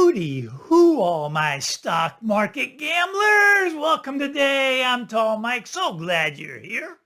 Hooty hoo, all my stock market gamblers. Welcome today. I'm Tall Mike. So glad you're here.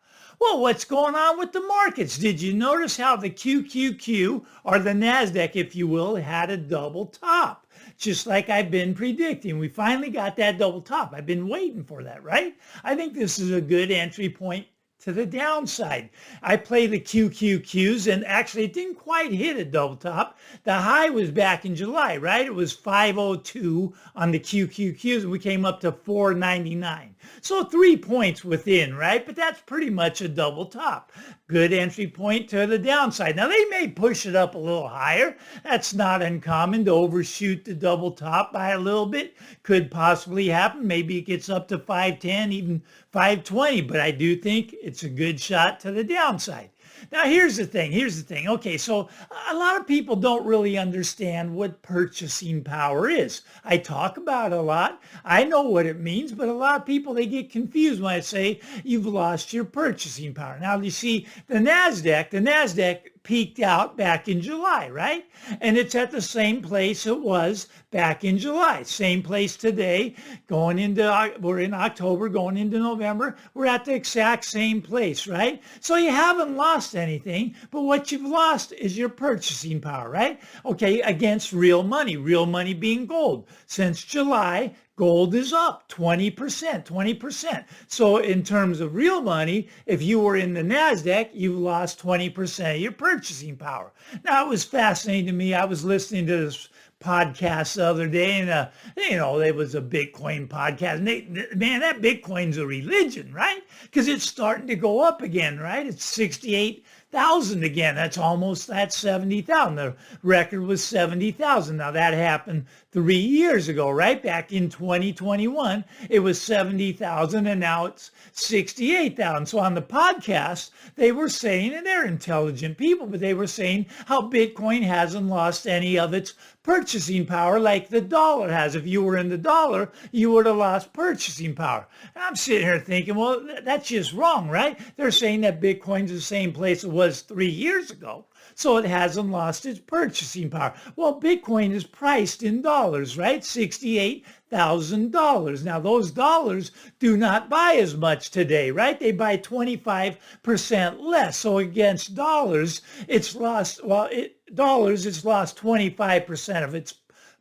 Well, what's going on with the markets? Did you notice how the QQQ, or the NASDAQ, if you will, had a double top? Just like I've been predicting. We finally got that double top. I've been waiting for that, right? I think this is a good entry point to the downside. I play the QQQs, and actually it didn't quite hit a double top. The high was back in July, right? It was 502 on the QQQs, and we came up to 499. So 3 points within, right? But that's pretty much a double top. Good entry point to the downside. Now they may push it up a little higher. That's not uncommon to overshoot the double top by a little bit. Could possibly happen. Maybe it gets up to 510, even 520, but I do think it's a good shot to the downside. Now, here's the thing. Okay, so a lot of people don't really understand what purchasing power is. I talk about it a lot. I know what it means, but a lot of people, they get confused when I say you've lost your purchasing power. Now, you see, the NASDAQ peaked out back in July, right? And it's at the same place it was back in July. Same place today, we're in October, going into November. We're at the exact same place, right? So you haven't lost anything, but what you've lost is your purchasing power, right? Okay, against real money being gold. Since July, gold is up 20%. So in terms of real money, if you were in the NASDAQ, you've lost 20% of your purchasing power. Now, it was fascinating to me. I was listening to this podcast the other day, and there was a Bitcoin podcast. And man, that Bitcoin's a religion, right? Because it's starting to go up again, right? It's 68,000 again. That's almost that 70,000. The record was 70,000. Now that happened 3 years ago, right? Back in 2021, it was 70,000, and now it's 68,000. So on the podcast, they were saying, and they're intelligent people, but they were saying how Bitcoin hasn't lost any of its purchasing power like the dollar has. If you were in the dollar, you would have lost purchasing power. And I'm sitting here thinking, well, that's just wrong, right? They're saying that Bitcoin's the same place it was 3 years ago. So it hasn't lost its purchasing power. Well, Bitcoin is priced in dollars, right? $68,000. Now, those dollars do not buy as much today, right? They buy 25% less. So against dollars, it's lost 25% of its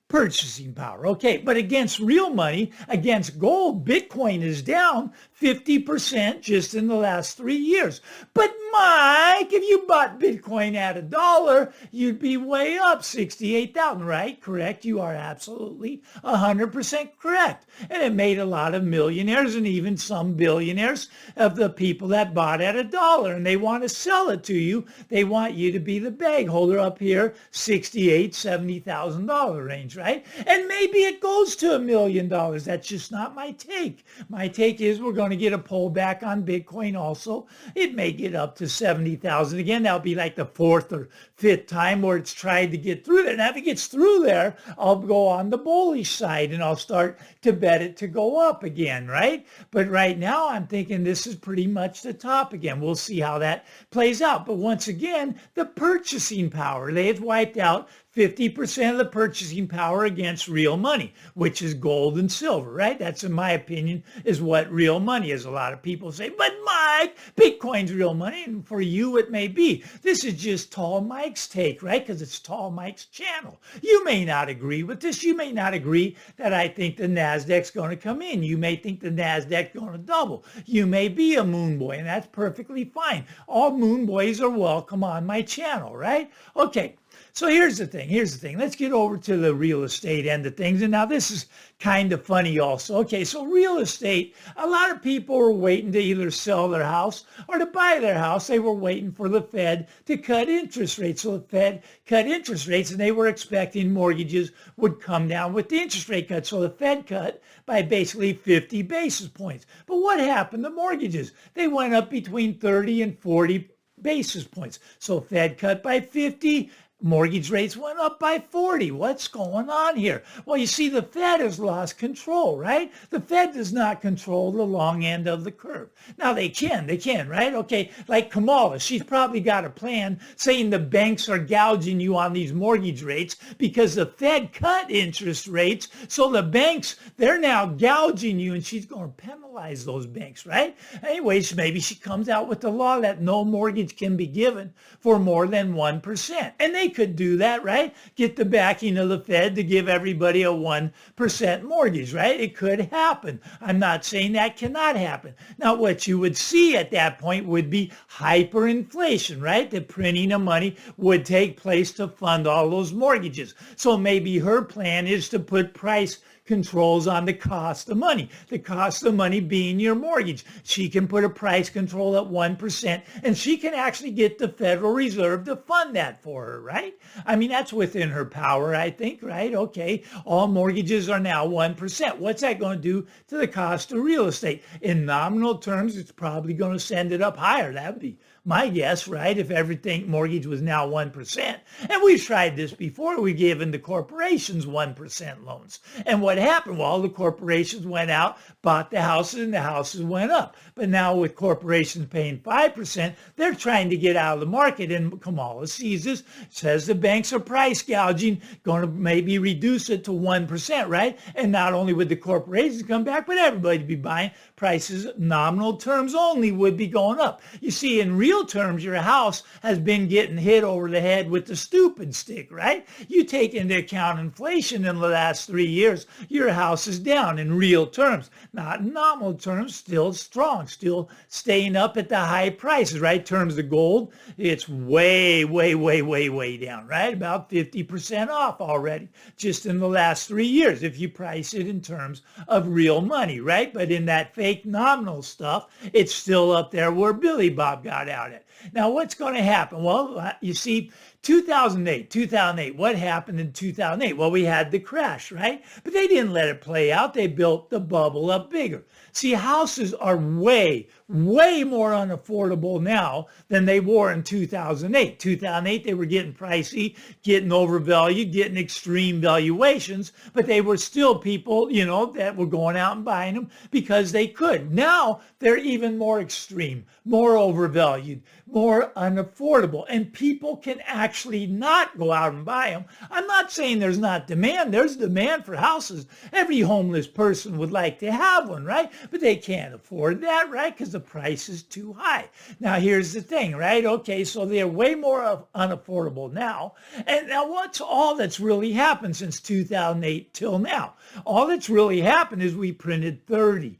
purchasing power. Okay, but against real money, against gold, Bitcoin is down 50% just in the last 3 years. But Mike, if you bought Bitcoin at $1, you'd be way up 68,000, right? Correct. You are absolutely 100% correct. And it made a lot of millionaires and even some billionaires of the people that bought at $1, and they want to sell it to you. They want you to be the bag holder up here, $68,000, $70,000 range, right? And maybe it goes to $1 million. That's just not my take. My take is we're going to get a pullback on Bitcoin also. It may get up to 70,000 again. That'll be like the fourth or fifth time where it's tried to get through there. Now, if it gets through there, I'll go on the bullish side and I'll start to bet it to go up again, right? But right now, I'm thinking this is pretty much the top again. We'll see how that plays out. But once again, the purchasing power, they have wiped out 50% of the purchasing power against real money, which is gold and silver, right? That's, in my opinion, is what real money is. A lot of people say, but Mike, Bitcoin's real money, and for you it may be. This is just Tall Mike's take, right? Because it's Tall Mike's channel. You may not agree with this. You may not agree that I think the NASDAQ's going to come in. You may think the NASDAQ's going to double. You may be a moon boy, and that's perfectly fine. All moon boys are welcome on my channel, right? Okay. So here's the thing. Let's get over to the real estate end of things. And now this is kind of funny also. Okay, so real estate, a lot of people were waiting to either sell their house or to buy their house. They were waiting for the Fed to cut interest rates. So the Fed cut interest rates, and they were expecting mortgages would come down with the interest rate cut. So the Fed cut by basically 50 basis points. But what happened to mortgages? They went up between 30 and 40 basis points. So Fed cut by 50. Mortgage rates went up by 40. What's going on here? Well, you see, the Fed has lost control, right? The Fed does not control the long end of the curve. Now they can, right? Okay, like Kamala, she's probably got a plan saying the banks are gouging you on these mortgage rates because the Fed cut interest rates. So the banks, they're now gouging you, and she's going to penalize those banks, right? Anyways, maybe she comes out with the law that no mortgage can be given for more than 1%. And they could do that, right? Get the backing of the Fed to give everybody a 1% mortgage, right? It could happen. I'm not saying that cannot happen. Now, what you would see at that point would be hyperinflation, right? The printing of money would take place to fund all those mortgages. So maybe her plan is to put price controls on the cost of money, the cost of money being your mortgage. She can put a price control at 1%, and she can actually get the Federal Reserve to fund that for her, right? I mean, that's within her power, I think, right? Okay, all mortgages are now 1%. What's that going to do to the cost of real estate? In nominal terms, it's probably going to send it up higher. That would be my guess, right? If everything mortgage was now 1%. And we've tried this before. We've given the corporations 1% loans. And what happened? Well, the corporations went out, bought the houses, and the houses went up. But now with corporations paying 5%, they're trying to get out of the market. And Kamala sees this, says the banks are price gouging, going to maybe reduce it to 1%, right? And not only would the corporations come back, but everybody would be buying. Prices, nominal terms only, would be going up. You see, in real terms, your house has been getting hit over the head with the stupid stick, right? You take into account inflation in the last 3 years, your house is down in real terms. Not in nominal terms, still strong, still staying up at the high prices, right? Terms of gold, it's way, way, way, way, way down, right? About 50% off already just in the last 3 years if you price it in terms of real money, right? But in that fake nominal stuff, it's still up there where Billy Bob got out at. Now, what's going to happen? Well, you see, 2008, what happened in 2008? Well, we had the crash, right? But they didn't let it play out. They built the bubble up bigger. See, houses are way, way more unaffordable now than they were in 2008. 2008, they were getting pricey, getting overvalued, getting extreme valuations, but they were still people, that were going out and buying them because they could. Now, they're even more extreme, more overvalued, more unaffordable, and people can actually not go out and buy them. I'm not saying there's not demand. There's demand for houses. Every homeless person would like to have one, right? But they can't afford that, right? Because the price is too high. Now, here's the thing, right? Okay, so they're way more unaffordable now. And now what's all that's really happened since 2008 till now? All that's really happened is we printed $30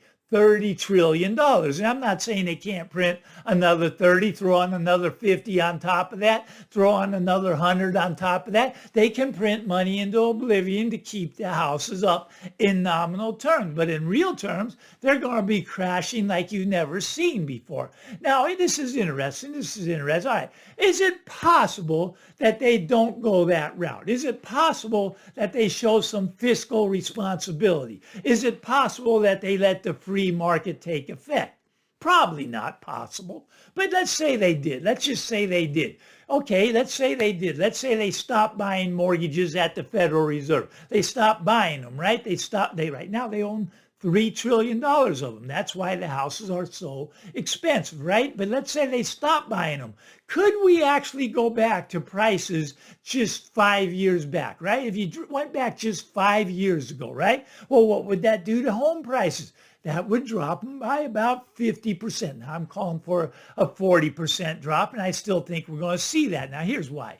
trillion. And I'm not saying they can't print another 30, throw on another 50 on top of that, throw on another 100 on top of that. They can print money into oblivion to keep the houses up in nominal terms. But in real terms, they're going to be crashing like you've never seen before. Now, this is interesting. All right. Is it possible that they don't go that route? Is it possible that they show some fiscal responsibility? Is it possible that they let the free market take effect? Probably not possible, but let's say they did. Let's just say they did. Okay, let's say they did. Let's say they stopped buying mortgages at the Federal Reserve. They stopped buying them, right? Right now they own $3 trillion of them. That's why the houses are so expensive, right? But let's say they stopped buying them. Could we actually go back to prices just 5 years back, right? If you went back just 5 years ago, right? Well, what would that do to home prices? That would drop them by about 50%. Now, I'm calling for a 40% drop, and I still think we're going to see that. Now, here's why.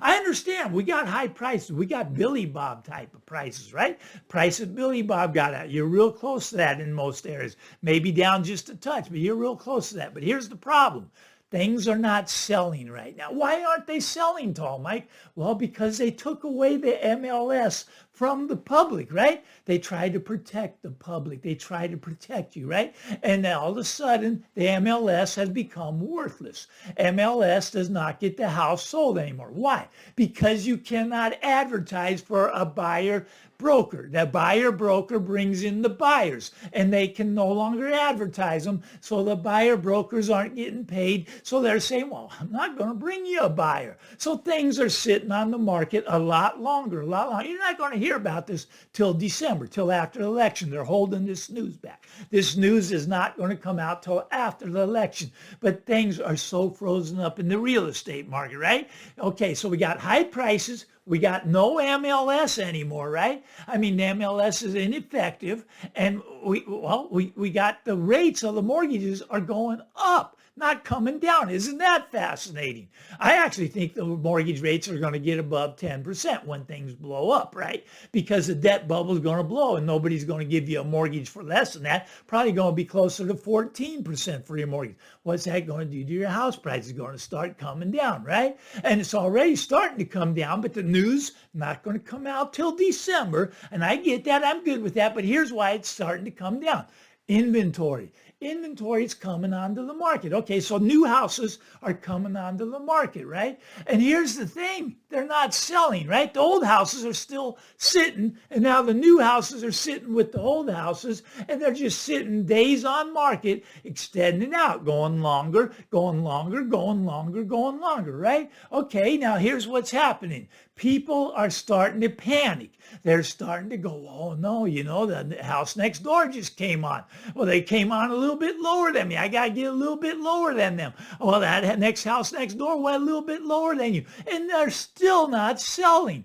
I understand we got high prices. We got Billy Bob type of prices, right? Price of Billy Bob got out. You're real close to that in most areas. Maybe down just a touch, but you're real close to that. But here's the problem. Things are not selling right now. Why aren't they selling, Tall Mike? Well, because they took away the MLS from the public, right? They tried to protect the public. They tried to protect you, right? And then all of a sudden, the MLS has become worthless. MLS does not get the house sold anymore. Why? Because you cannot advertise for a buyer broker. The buyer broker brings in the buyers, and they can no longer advertise them, so the buyer brokers aren't getting paid. So they're saying, well, I'm not going to bring you a buyer. So things are sitting on the market a lot longer, a lot longer. You're not going to hear about this till December, till after the election. They're holding this news back. This news is not going to come out till after the election. But things are so frozen up in the real estate market, right? Okay, so we got high prices. We got no MLS anymore, right? I mean, the MLS is ineffective, and we got the rates of the mortgages are going up, not coming down. Isn't that fascinating? I actually think the mortgage rates are going to get above 10% when things blow up, right? Because the debt bubble is going to blow and nobody's going to give you a mortgage for less than that. Probably going to be closer to 14% for your mortgage. What's that going to do to your house price? It's going to start coming down, right? And it's already starting to come down, but the news not going to come out till December. And I get that. I'm good with that. But here's why it's starting to come down. Inventory. Inventory is coming onto the market. Okay, so new houses are coming onto the market, right? And here's the thing. They're not selling, right? The old houses are still sitting, and now the new houses are sitting with the old houses, and they're just sitting days on market, extending out, going longer, going longer, going longer, going longer, right? Okay, now here's what's happening. People are starting to panic. They're starting to go, oh no, the house next door just came on. Well, they came on a little bit lower than me. I got to get a little bit lower than them. Well, that next house next door went a little bit lower than you. And they're still not selling,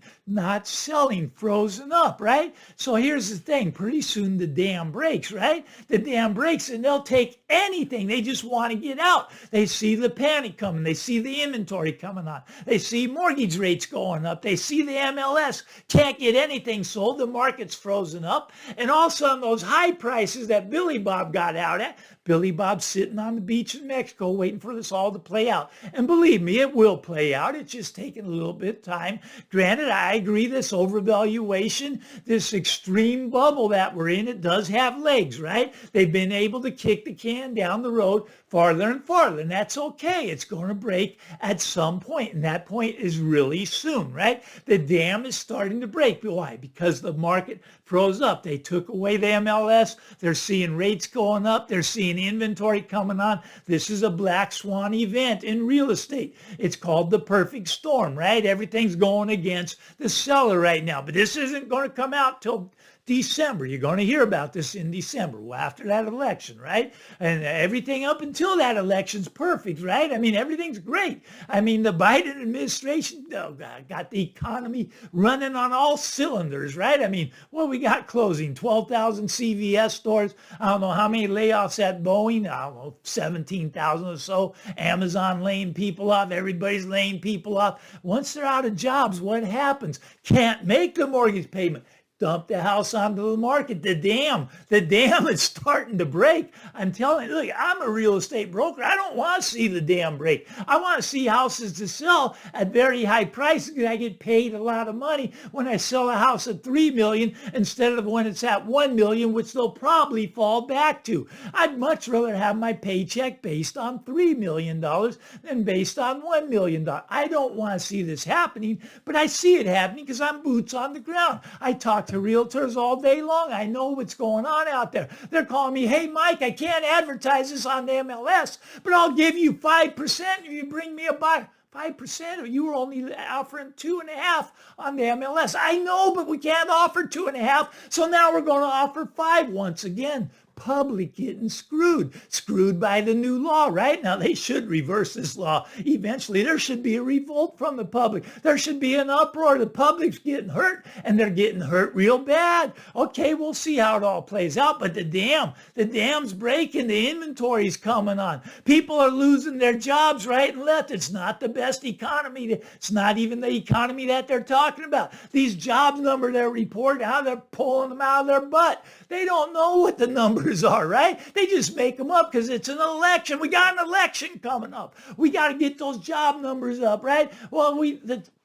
frozen up, right? So here's the thing. Pretty soon the dam breaks, right? The dam breaks and they'll take anything. They just want to get out. They see the panic coming. They see the inventory coming on. They see mortgage rates going up. They see the MLS can't get anything sold. The market's frozen up. And all of a sudden those high prices that Billy Bob got out at, Billy Bob's sitting on the beach in Mexico waiting for this all to play out. And believe me, it will play out. It's just taking a little bit of time. Granted, I agree this overvaluation, this extreme bubble that we're in, it does have legs, right? They've been able to kick the can down the road farther and farther, and that's okay. It's going to break at some point, and that point is really soon, right? The dam is starting to break. Why? Because the market froze up. They took away the MLS. They're seeing rates going up. They're seeing inventory coming on. This is a black swan event in real estate. It's called the perfect storm, right? Everything's going against the seller right now, but this isn't going to come out till December. You're going to hear about this in December, after that election, right? And everything up until that election's perfect, right? I mean, everything's great. I mean, the Biden administration got the economy running on all cylinders, right? I mean, we got closing 12,000 CVS stores. I don't know how many layoffs at Boeing. I don't know, 17,000 or so. Amazon laying people off. Everybody's laying people off. Once they're out of jobs, what happens? Can't make the mortgage payment. Dump the house onto the market. The dam is starting to break. I'm telling you, look, I'm a real estate broker. I don't want to see the dam break. I want to see houses to sell at very high prices because I get paid a lot of money when I sell a house at $3 million instead of when it's at $1 million, which they'll probably fall back to. I'd much rather have my paycheck based on $3 million than based on $1 million. I don't want to see this happening, but I see it happening because I'm boots on the ground. I talk to realtors all day long. I know what's going on out there. They're calling me, hey, Mike, I can't advertise this on the MLS, but I'll give you 5% if you bring me a buyer. 5%, or you were only offering 2.5 on the MLS. I know, but we can't offer 2.5, so now we're going to offer 5 once again. Public getting screwed by the new law, right? Now, they should reverse this law. Eventually, there should be a revolt from the public. There should be an uproar. The public's getting hurt, and they're getting hurt real bad. Okay, we'll see how it all plays out, but the dam's breaking. The inventory's coming on. People are losing their jobs right and left. It's not the best economy. It's not even the economy that they're talking about. These jobs numbers they're reporting, how they're pulling them out of their butt. They don't know what the numbers are, right? They just make them up because it's an election. We got an election coming up. We got to get those job numbers up, right? Well,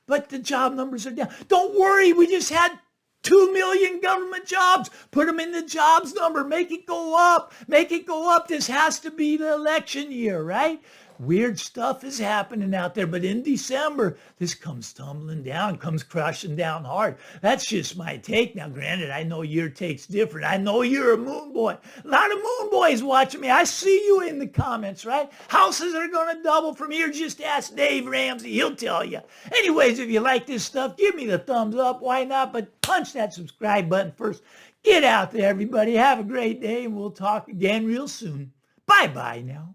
but the job numbers are down. Don't worry. We just had 2 million government jobs. Put them in the jobs number. Make it go up. Make it go up. This has to be the election year, right? Weird stuff is happening out there, but in December, this comes tumbling down, comes crashing down hard. That's just my take. Now, granted, I know your take's different. I know you're a moon boy. A lot of moon boys watching me. I see you in the comments, right? Houses are going to double from here. Just ask Dave Ramsey. He'll tell you. Anyways, if you like this stuff, give me the thumbs up. Why not? But punch that subscribe button first. Get out there, everybody. Have a great day, and we'll talk again real soon. Bye-bye now.